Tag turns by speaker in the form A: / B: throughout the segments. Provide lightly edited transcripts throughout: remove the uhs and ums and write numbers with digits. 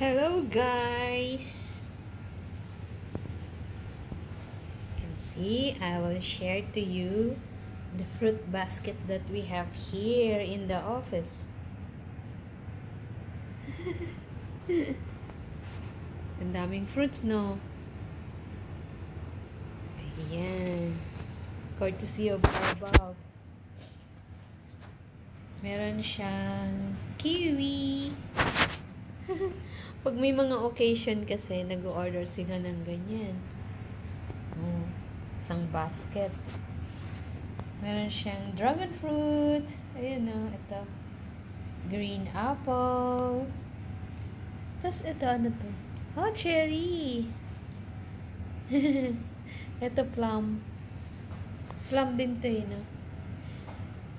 A: Hello guys! You can see I will share to you the fruit basket that we have here in the office. Ang daming fruits, no? Ayan. Courtesy of Bob. Meron siyang kiwi. Pag may mga occasion kasi, nag-order sila ng ganyan. Isang basket. Meron siyang dragon fruit. Ayan o, ito. Green apple. Tapos ito, ano to? Oh, cherry. Ito, plum. Plum din to eh, no?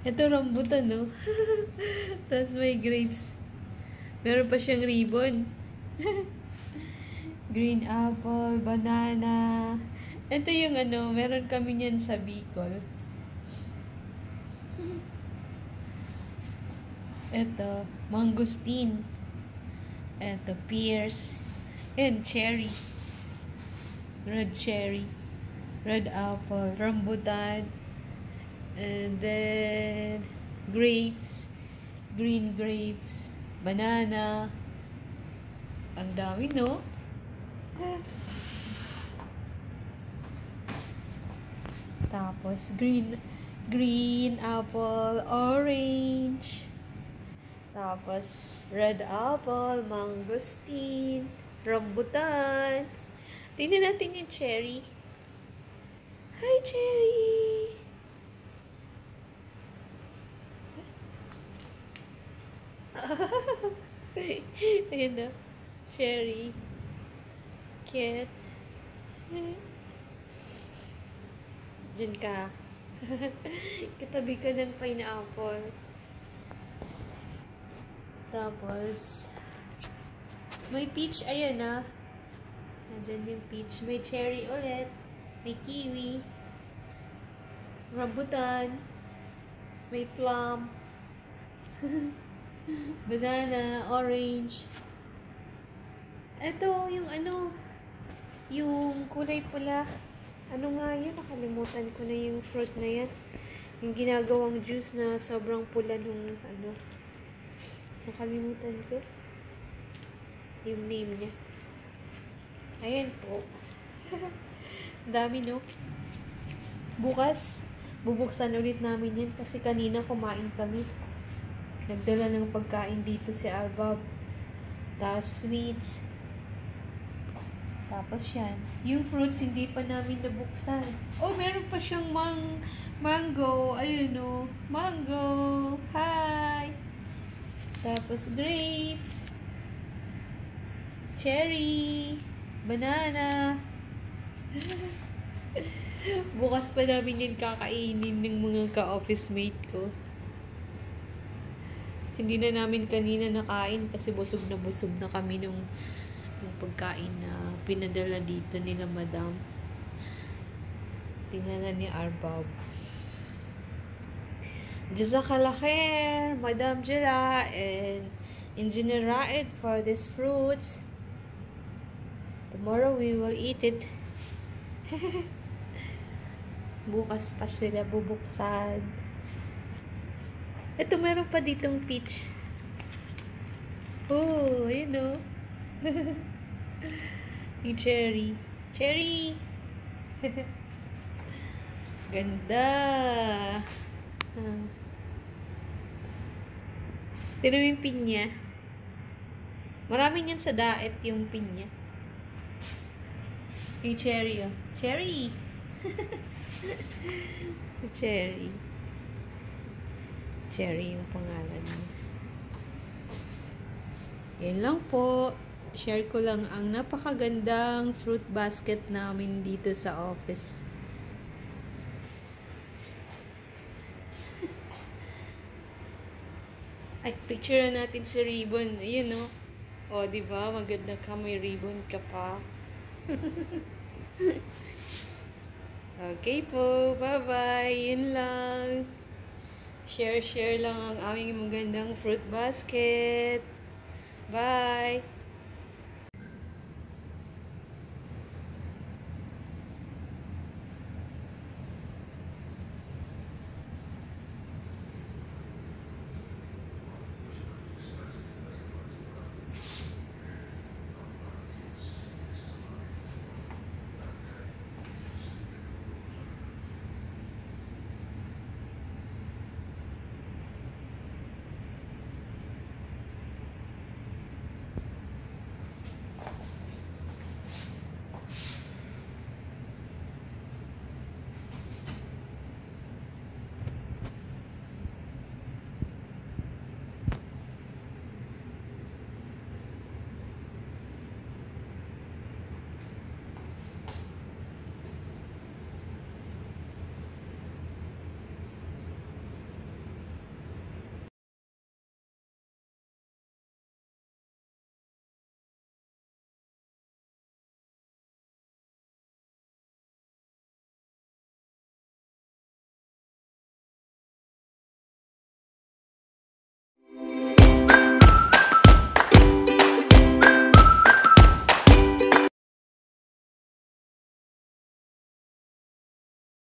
A: Ito, rambutan, no? Tapos may grapes. Meron pa siyang ribbon. Green apple, banana. Ito yung ano, meron kami niyan sa Bicol. Ito, mangosteen. Ito, pears. And cherry. Red cherry. Red apple, rambutan. And then, grapes. Green grapes. Banana. Ang dami, no? Tapos, green apple, orange. Tapos, red apple, mangosteen, rambutan. Tingnan natin yung cherry. Hi, cherry! Ayan na. Cherry. Cute. Diyan ka. Katabi ka ng pineapple. Tapos, may peach. Ayan na. Nandiyan yung peach. May cherry ulit. May kiwi. Rambutan. May plum. Banana, orange. Ito, yung ano, yung kulay pula. Ano nga yun? Nakalimutan ko na yung fruit na yan. Yung ginagawang juice na sobrang pula nung ano. Nakalimutan ko. Yung name niya. Ayan po. Dami, no? Bukas, bubuksan ulit namin yan kasi kanina kumain kami. Nagdala ng pagkain dito si Arbab. Tapos sweets. Tapos yan. Yung fruits hindi pa namin nabuksan. Oh, meron pa siyang mango. Ayun o. Mango. Hi! Tapos grapes. Cherry. Banana. Bukas pa namin yan kakainin ng mga ka-office mate ko. Hindi na namin kanina nakain kasi busog na kami nung pagkain na pinadala dito nila madam. Tingnan ni Arbab. Jazakallah khair, Madam Jela and Engineer Raed for these fruits. Tomorrow we will eat it. Bukas pa sila bubuksan. Ito, meron pa ditong peach. Oh, ayun o. Yung cherry. Cherry! Ganda! Tino yung pinya. Maraming yan sa daet yung pinya. Yung cherry o. Cherry! Cherry. Cherry yung pangalan niya. Yan lang po. Share ko lang ang napakagandang fruit basket namin dito sa office. Ay, picture natin si ribbon. Ayun, no? O, diba? Maganda ka. May ribbon ka pa. Okay po. Bye-bye. Yun lang. Share lang ang aming magandang fruit basket. Bye!